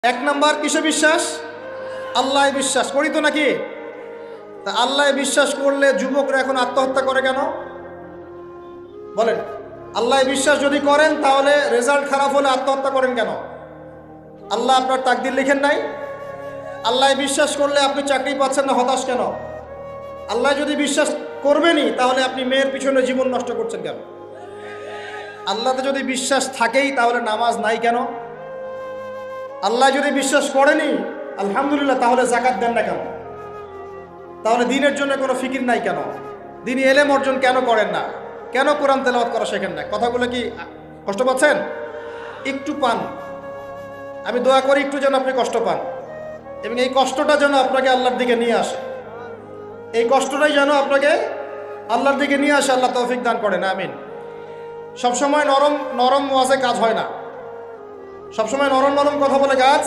এক নাম্বার কিসে বিশ্বাস? আল্লাহ বিশ্বাস করি তো নাকি? তা আল্লাহ বিশ্বাস করলে যুবকরা এখন আত্মহত্যা করে কেন বলেন? আল্লাহ বিশ্বাস যদি করেন তাহলে রেজাল্ট খারাপ হলে আত্মহত্যা করেন কেন? আল্লাহ আপনার তাকদির লিখেন নাই? আল্লাহ বিশ্বাস করলে আপনি চাকরি পাচ্ছেন না, হতাশ কেন? আল্লাহ যদি বিশ্বাস করবেনই তাহলে আপনি মেয়ের পিছনে জীবন নষ্ট করছেন কেন? আল্লাহতে যদি বিশ্বাস থাকেই তাহলে নামাজ নাই কেন? আল্লাহ যদি বিশ্বাস করেনি আলহামদুলিল্লাহ, তাহলে যাকাত দেন না কেন? তাহলে দিনের জন্য কোনো ফিকির নাই কেন? দিনই এলেম অর্জন কেন করেন না? কেন কোরআন তেলাওয়াত করা শেখেন না? কথাগুলো কি কষ্ট পাচ্ছেন? একটু পান, আমি দোয়া করি একটু যেন আপনি কষ্ট পান, এবং এই কষ্টটা যেন আপনাকে আল্লাহর দিকে নিয়ে আসে। এই কষ্টটাই যেন আপনাকে আল্লাহর দিকে নিয়ে আসে। আল্লাহ তৌফিক দান করেন, আমিন। সবসময় নরম নরম ওয়াজে কাজ হয় না, সবসময় নরম নরম কথা বলে কাজ